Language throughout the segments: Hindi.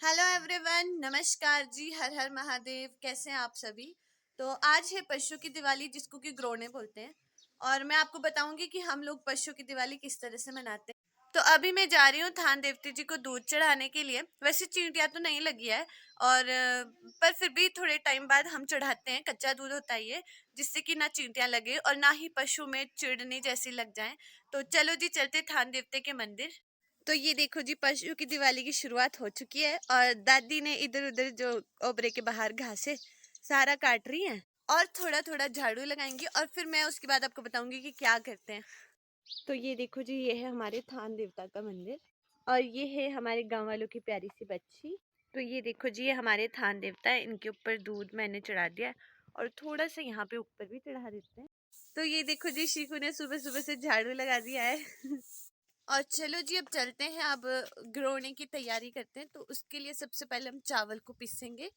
हेलो एवरीवन, नमस्कार जी। हर हर महादेव। कैसे हैं आप सभी। तो आज है पशु की दिवाली, जिसको कि ग्रोने बोलते हैं। और मैं आपको बताऊंगी कि हम लोग पशु की दिवाली किस तरह से मनाते हैं। तो अभी मैं जा रही हूँ थान देवते जी को दूध चढ़ाने के लिए। वैसे चींटियां तो नहीं लगी है, और पर फिर भी थोड़े टाइम बाद हम चढ़ाते हैं। कच्चा दूध होता है ये, जिससे कि ना चींटियां लगे और ना ही पशु में चिड़ने जैसी लग जाए। तो चलो जी, चलते थान देवते के मंदिर। तो ये देखो जी, पशु की दिवाली की शुरुआत हो चुकी है और दादी ने इधर उधर जो ओबरे के बाहर घास है सारा काट रही है और थोड़ा थोड़ा झाड़ू लगाएंगी, और फिर मैं उसके बाद आपको बताऊंगी कि क्या करते हैं। तो ये देखो जी, ये है हमारे थान देवता का मंदिर और ये है हमारे गांव वालों की प्यारी सी बच्ची। तो ये देखो जी, ये हमारे थान देवता है। इनके ऊपर दूध मैंने चढ़ा दिया है और थोड़ा सा यहाँ पे ऊपर भी चढ़ा देते हैं। तो ये देखो जी, शीकू ने सुबह सुबह से झाड़ू लगा दिया है और चलो जी, अब चलते हैं। अब ग्रोने की तैयारी करते हैं। तो उसके लिए सबसे पहले हम चावल को पीसेंगे।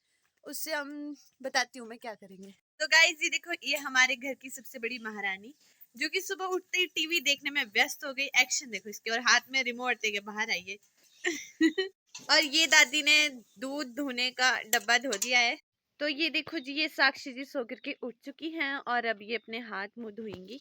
उससे हम बताती हूँ मैं क्या करेंगे। तो गाइस, ये देखो, ये हमारे घर की सबसे बड़ी महारानी, जो कि सुबह उठते ही टीवी देखने में व्यस्त हो गई। एक्शन देखो इसके, और हाथ में रिमोट लेके बाहर आई है और ये दादी ने दूध धोने का डब्बा धो दिया है। तो ये देखो जी, ये साक्षी जी सो करके उठ चुकी हैं और अब ये अपने हाथ मुंह धोएंगी।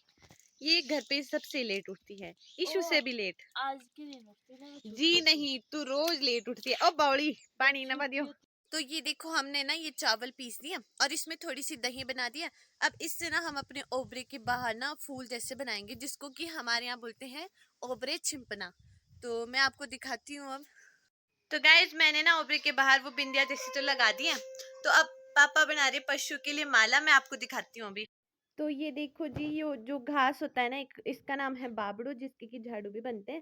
ये घर पे सबसे लेट उठती है, ईशु से भी लेट। आज की नहीं उठती ना मैं जी नहीं, तू रोज लेट उठती है। अब बावली पानी ना दियो। तो ये देखो, हमने ना ये चावल पीस दिया और इसमें थोड़ी सी दही बना दिया। अब इससे ना हम अपने ओबरे के बाहर ना फूल जैसे बनाएंगे, जिसको कि हमारे यहाँ बोलते हैं ओबरे छिंपना। तो मैं आपको दिखाती हूँ अब। तो गाइज, मैंने ना ओबरे के बाहर वो बिंदिया जैसी तो लगा दी है। तो अब पापा बना रहे पशु के लिए माला। मैं आपको दिखाती हूँ अभी। तो ये देखो जी, ये जो घास होता है ना, इसका नाम है बाबड़ो, जिसके की झाड़ू भी बनते हैं।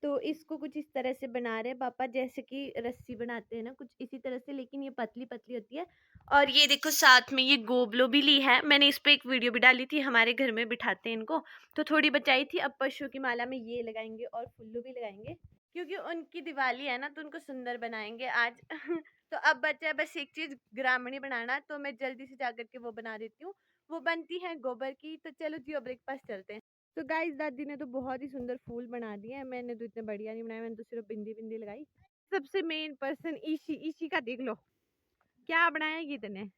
तो इसको कुछ इस तरह से बना रहे हैं पापा, जैसे कि रस्सी बनाते हैं ना, कुछ इसी तरह से, लेकिन ये पतली पतली होती है। और ये देखो, साथ में ये गोबलो भी ली है मैंने। इस पे एक वीडियो भी डाली थी, हमारे घर में बिठाते हैं इनको। तो थोड़ी बचाई थी। अब पशु की माला में ये लगाएंगे और फुल्लू भी लगाएंगे, क्योंकि उनकी दिवाली है ना, तो उनको सुंदर बनाएंगे आज तो अब बचा है बस एक चीज, ग्रामणी बनाना। तो मैं जल्दी से जाकर के वो बना देती हूँ। वो बनती है गोबर की। तो चलो जी, अब एक पास चलते हैं। तो गाइस, दादी ने तो बहुत ही सुंदर फूल बना दिए हैं। मैंने तो इतने बढ़िया नहीं बनाए, मैंने तो सिर्फ बिंदी बिंदी लगाई। सबसे मेन पर्सन ईशी, ईशी का देख लो क्या बनाया ये तने।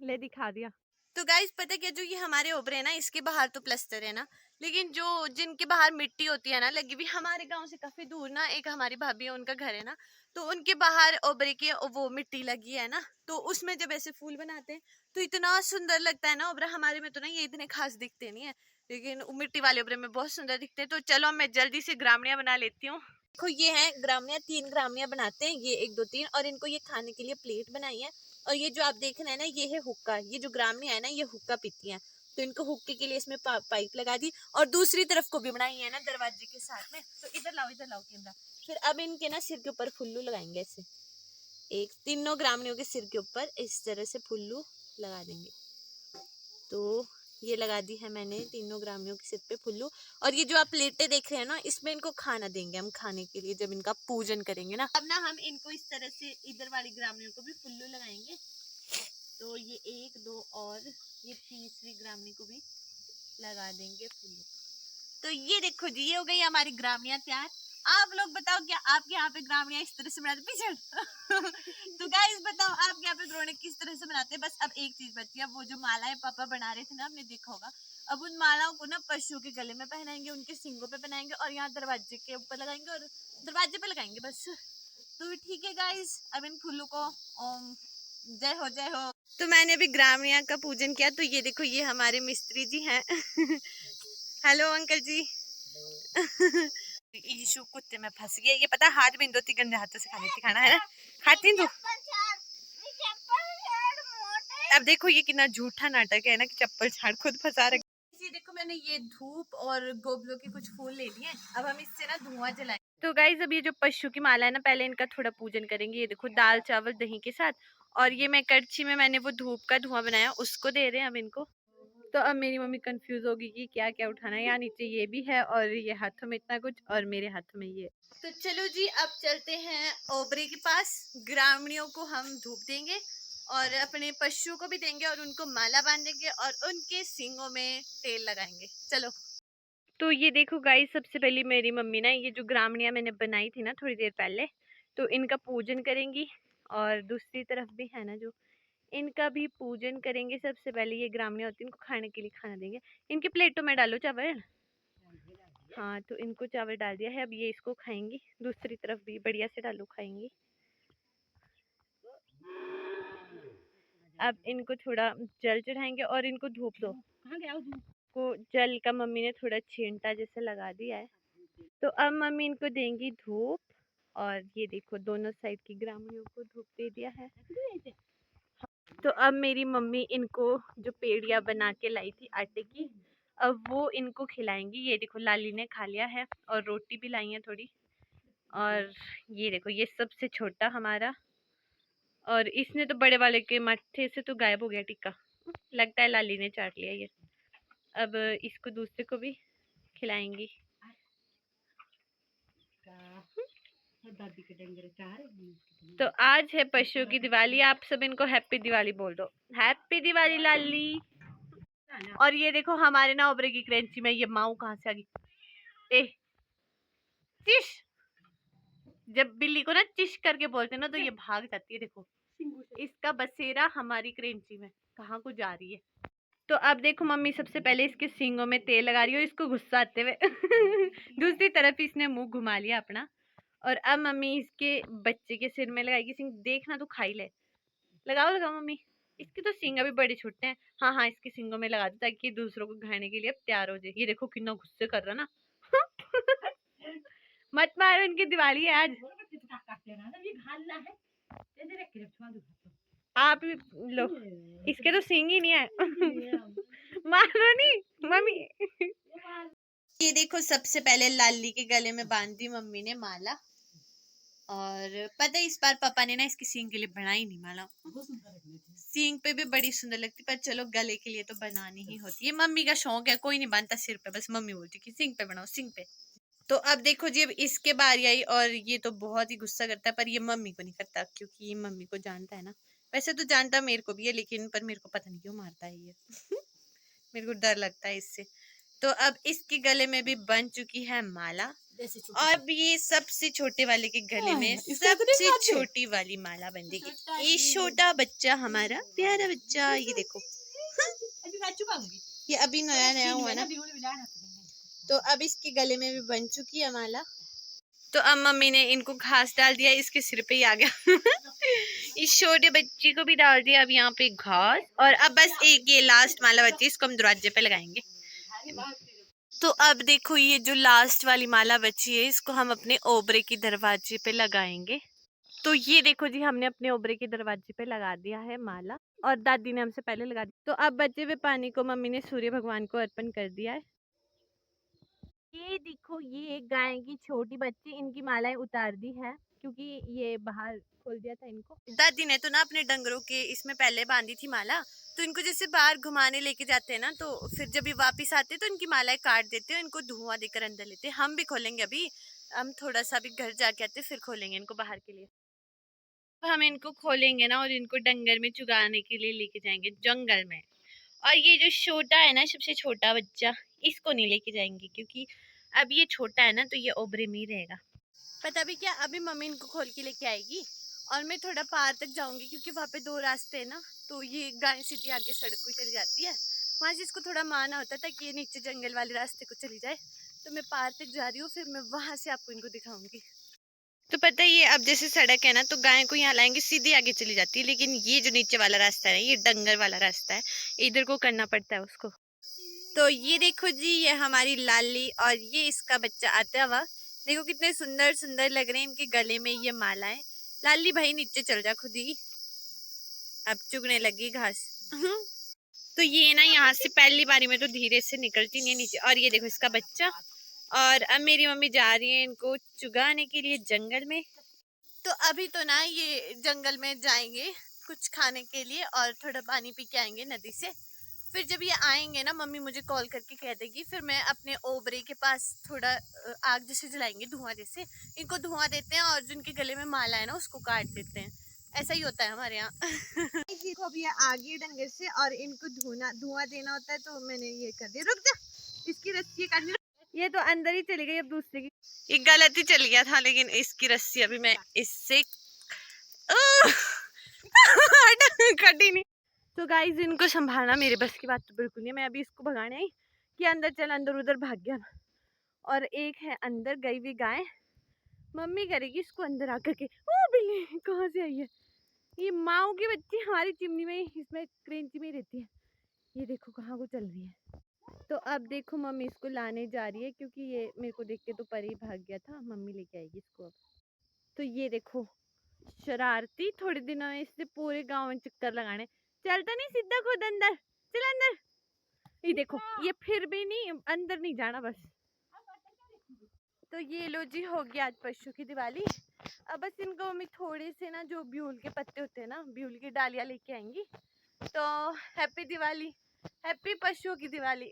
ले दिखा दिया। तो गाइस, पता क्या, जो ये हमारे ओबरे है ना, इसके बाहर तो प्लास्टर है ना, लेकिन जो जिनके बाहर मिट्टी होती है ना लगी हुई, हमारे गांव से काफी दूर ना एक हमारी भाभी है, उनका घर है ना, तो उनके बाहर ओबरे की वो मिट्टी लगी है ना, तो उसमें जब ऐसे फूल बनाते हैं तो इतना सुंदर लगता है ना ओबरा। हमारे में तो ना ये इतने खास दिखते नहीं है, लेकिन मिट्टी वाले ओबरे में बहुत सुंदर दिखते हैं। तो चलो, मैं जल्दी से ग्रामणिया बना लेती हूँ। देखो, ये है ग्रामणिया। 3 ग्रामणिया बनाते हैं, ये 1 2 3, और इनको ये खाने के लिए प्लेट बनाई है। और ये जो आप देख रहे हैं ना, ये है हुक्का। ये जो ग्रामणी है ना, ये हुक्का पीती है। तो इनको हुक्के के लिए इसमें पाइप लगा दी, और दूसरी तरफ को भी बनाई है ना दरवाजे के साथ में। तो इधर लाओ कैमरा। फिर अब इनके ना सिर के ऊपर फुल्लू लगाएंगे ऐसे। एक तीनों ग्रामणियों के सिर के ऊपर इस तरह से फुल्लू लगा देंगे। तो ये लगा दी है मैंने तीनों ग्रामणियों के सिर पे फुल्लू। और ये जो आप प्लेटें देख रहे हैं ना, इसमें इनको खाना देंगे हम, खाने के लिए जब इनका पूजन करेंगे ना। अब ना हम इनको इस तरह से इधर वाली ग्रामणियों को भी फुल्लू लगाएंगे। तो ये 1 2 और ये तीसरी ग्रामणी को भी लगा देंगे फुल्लू। तो ये देखो जी, ये हो गई हमारी ग्रामणियां तैयार। आप लोग बताओ, क्या आपके यहाँ पे ग्रामणियां इस तरह से बनाते पीछे तो गाइस, बताओ आपके यहाँ पे ग्रोने किस तरह से बनाते हैं। बस अब एक चीज बची है, वो जो मालाएं पापा बना रहे थे ना, आपने देखा होगा। अब उन मालाओं को ना पशु के गले में पहनाएंगे, उनके सींगों पे पहनाएंगे, और यहाँ दरवाजे के ऊपर लगाएंगे और दरवाजे पे लगाएंगे बस। तो ठीक है गाइस, अब इन फूलों को ओम जय हो जय हो। तो मैंने अभी ग्रामणिया का पूजन किया। तो ये देखो, ये हमारे मिस्त्री जी हैं हेलो अंकल जी ईशु कुत्ते में फंस गया। ये पता, हाथ भी दो गंदे हाथों से खा लेती खाना, है ना। खाती तू। अब देखो, ये कितना झूठा नाटक है ना, कि चप्पल छाड़ खुद फंसा रखे। ये देखो, मैंने ये धूप और गोबलों के कुछ फूल ले लिए। अब हम इससे ना धुआं जलाएंगे। तो गाइज, अब ये जो पशु की माला है ना, पहले इनका थोड़ा पूजन करेंगे। ये देखो, दाल चावल दही के साथ। और ये मैं कड़छी में मैंने वो धूप का धुआं बनाया, उसको दे रहे हैं अब इनको। तो अब मेरी मम्मी कंफ्यूज होगी कि क्या क्या उठाना है। यहाँ नीचे ये भी है, और ये हाथों में इतना कुछ, और मेरे हाथों में ये। तो चलो जी, अब चलते हैं ओबरे के पास। ग्रामीणों को हम धूप देंगे और अपने पशुओं को भी देंगे, और उनको माला बांधेंगे और उनके सींगों में तेल लगाएंगे। चलो। तो ये देखो गाइस, सबसे पहले मेरी मम्मी ना, ये जो ग्रामणिया मैंने बनाई थी ना थोड़ी देर पहले, तो इनका पूजन करेंगी। और दूसरी तरफ भी है ना जो, इनका भी पूजन करेंगे। सबसे पहले ये ग्रामणी होती है, इनको खाने के लिए खाना देंगे। इनके प्लेटों में डालो चावल। हाँ, तो इनको चावल डाल दिया है, अब ये इसको खाएंगी। दूसरी तरफ भी बढ़िया से डालो, खाएंगी। अब इनको थोड़ा जल चढ़ाएंगे और इनको धूप दो। कहाँ गया धूप? को जल का मम्मी ने थोड़ा छींटा जैसे लगा दिया है। तो अब मम्मी इनको देंगी धूप। और ये देखो दोनों साइड की ग्रामीणों को धूप दे दिया है। तो अब मेरी मम्मी इनको जो पेड़िया बना के लाई थी आटे की, अब वो इनको खिलाएंगी। ये देखो लाली ने खा लिया है और रोटी भी लाई है थोड़ी। और ये देखो ये सबसे छोटा हमारा, और इसने तो बड़े वाले के माथे से तो गायब हो गया टिक्का। लगता है लाली ने चाट लिया ये। अब इसको दूसरे को भी खिलाएंगी। तो आज है पशुओं की दिवाली। आप सब इनको हैप्पी दिवाली बोल दो। हैप्पी दिवाली लाली। और ये देखो हमारे ना ओबरे की क्रेंची में ये माऊ कहाँ से आ गई। ए चिश, जब बिल्ली को ना चिश करके बोलते ना तो ये भाग जाती है। देखो इसका बसेरा हमारी क्रेंची में कहाँ को जा रही है। तो अब देखो मम्मी सबसे पहले इसके सींगों में तेल लगा रही हो इसको गुस्सा आते हुए। दूसरी तरफ इसने मुंह घुमा लिया अपना। और अब मम्मी इसके बच्चे के सिर में लगाएगी सींग। देखना तो खाई ले। लगाओ लगाओ मम्मी। इसके तो सींग अभी बड़े छोटे हैं। हाँ हाँ, इसके सींगों में लगा दो ताकि दूसरों को खाने के लिए तैयार हो जाए। ये देखो कितना गुस्से कर रहा ना। मत मारो, इनकी दिवाली है आज। आप लो, इसके तो सींग ही नहीं है। मारो नहीं मम्मी। ये देखो सबसे पहले लाली के गले में बांध दी मम्मी ने माला। और पता है इस बार पापा ने ना इसकी सींग के लिए बनाई नहीं माला। सींग पे भी बड़ी सुंदर लगती, पर चलो गले के लिए तो बनानी ही होती है। मम्मी का शौक है, कोई नहीं बांधता सिर पे, बस मम्मी बोलती कि सींग पे बनाओ सींग पे। तो अब देखो जी, अब इसके बारी आई और ये तो बहुत ही गुस्सा करता है, पर ये मम्मी को नहीं करता क्योंकि ये मम्मी को जानता है ना। वैसे तो जानता मेरे को भी है, लेकिन पर मेरे को पता नहीं क्यों मारता है ये। मेरे को डर लगता है इससे। तो अब इसके गले में भी बन चुकी है माला। अब ये सबसे छोटे वाले के गले में सबसे छोटी वाली माला बन देगी। ये छोटा बच्चा हमारा प्यारा बच्चा, ये देखो। ये अभी नया नया हुआ ना, तो अब इसके गले में भी बन चुकी है माला। तो अब मम्मी ने इनको घास डाल दिया, इसके सिर पे ही आ गया। इस छोटे बच्चे को भी डाल दिया अब यहाँ पे घास। और अब बस एक ये लास्ट माला बची, इसको हम दरवाजे पे लगाएंगे। तो अब देखो ये जो लास्ट वाली माला बची है, इसको हम अपने ओबरे की दरवाजे पे लगाएंगे। तो ये देखो जी, हमने अपने ओबरे के दरवाजे पे लगा दिया है माला। और दादी ने हमसे पहले लगा दी। तो अब बचे हुए पानी को मम्मी ने सूर्य भगवान को अर्पण कर दिया है। ये देखो ये गाय की छोटी बच्ची, इनकी मालाएं उतार दी है क्योंकि ये बाहर खोल दिया था इनको। दादी ने तो ना अपने डंगरों के इसमें पहले बांधी थी माला। तो इनको जैसे बाहर घुमाने लेके जाते हैं ना, तो फिर जब ये वापिस आते हैं तो इनकी मालाएं काट देते हैं, इनको धुआं देकर अंदर लेते हैं। हम भी खोलेंगे अभी, हम थोड़ा सा भी घर जाके आते फिर खोलेंगे इनको बाहर के लिए। हम इनको खोलेंगे ना और इनको डंगर में चुगाने के लिए लेके जाएंगे जंगल में। और ये जो छोटा है ना, सबसे छोटा बच्चा, इसको नहीं लेके जाएंगे क्योंकि अब ये छोटा है ना, तो ये ओबरे में ही रहेगा। पता भी क्या, अभी मम्मी इनको खोल के लेके आएगी और मैं थोड़ा पार तक जाऊंगी क्योंकि वहाँ पे 2 रास्ते हैं ना, तो ये गाय सीधी आगे सड़क को चली जाती है। वहाँ से इसको थोड़ा माना होता है ताकि ये नीचे जंगल वाले रास्ते को चली जाए। तो मैं पार तक जा रही हूँ, फिर मैं वहाँ से आपको इनको दिखाऊंगी। तो पता है ये अब जैसे सड़क है ना, तो गाय को यहाँ लाएंगे सीधी आगे चली जाती है, लेकिन ये जो नीचे वाला रास्ता है, ये डंगर वाला रास्ता है, इधर को करना पड़ता है उसको। तो ये देखो जी, ये हमारी लाली और ये इसका बच्चा आता हुआ। देखो कितने सुंदर सुंदर लग रहे हैं इनके गले में ये मालाएं। लाली भाई नीचे चल जा खुद ही, अब चुगने लगी घास। तो ये ना यहाँ से पहली बारी में तो धीरे से निकलती नहीं है नीचे। और ये देखो इसका बच्चा। और अब मेरी मम्मी जा रही है इनको चुगाने के लिए जंगल में। तो अभी तो ना ये जंगल में जाएंगे कुछ खाने के लिए और थोड़ा पानी पी के आएंगे नदी से। फिर जब ये आएंगे ना, मम्मी मुझे कॉल करके कह देगी, फिर मैं अपने ओबरे के पास थोड़ा आग जैसे जलाएंगे, धुआं जैसे। इनको धुआं देते हैं और जिनके गले में माला है ना, उसको काट देते हैं। ऐसा ही होता है हमारे यहाँ। देखो अभी ये आगे डंगर से और इनको धुआं देना होता है, तो मैंने ये कर दिया। रुक जा, इसकी रस्सी काटनी। ये तो अंदर ही चली गई अब दूसरे की। ये गलत ही चल गया था, लेकिन इसकी रस्सी अभी मैं इससे कटी नहीं। तो गाइस इनको संभालना मेरे बस की बात तो बिल्कुल नहीं है। मैं अभी इसको भगाने आई कि अंदर चल, अंदर उधर भाग गया। और एक है अंदर गई हुई गाय, मम्मी करेगी इसको अंदर आकर के। ओ बिल्ली कहाँ से आई है? ये माओ की बच्ची हमारी चिमनी में, इसमें क्रेंची में रहती है। ये देखो कहाँ को चल रही है। तो अब देखो मम्मी इसको लाने जा रही है, क्योंकि ये मेरे को देख के तो परे ही भाग गया था। मम्मी लेके आएगी इसको अब। तो ये देखो शरारती, थोड़े दिनों में इससे पूरे गांव में चक्कर लगाने। चलता नहीं सीधा खुद अंदर, चल अंदर। ये देखो ये फिर भी नहीं, अंदर नहीं जाना बस। तो ये लो जी, हो गया आज पशु की दिवाली। अब बस इनको मम्मी थोड़े से ना, जो ब्यूल के पत्ते होते हैं ना, ब्यूल की डालियाँ लेके आएंगी। तो हैप्पी दिवाली, हैप्पी पशुओं की दिवाली।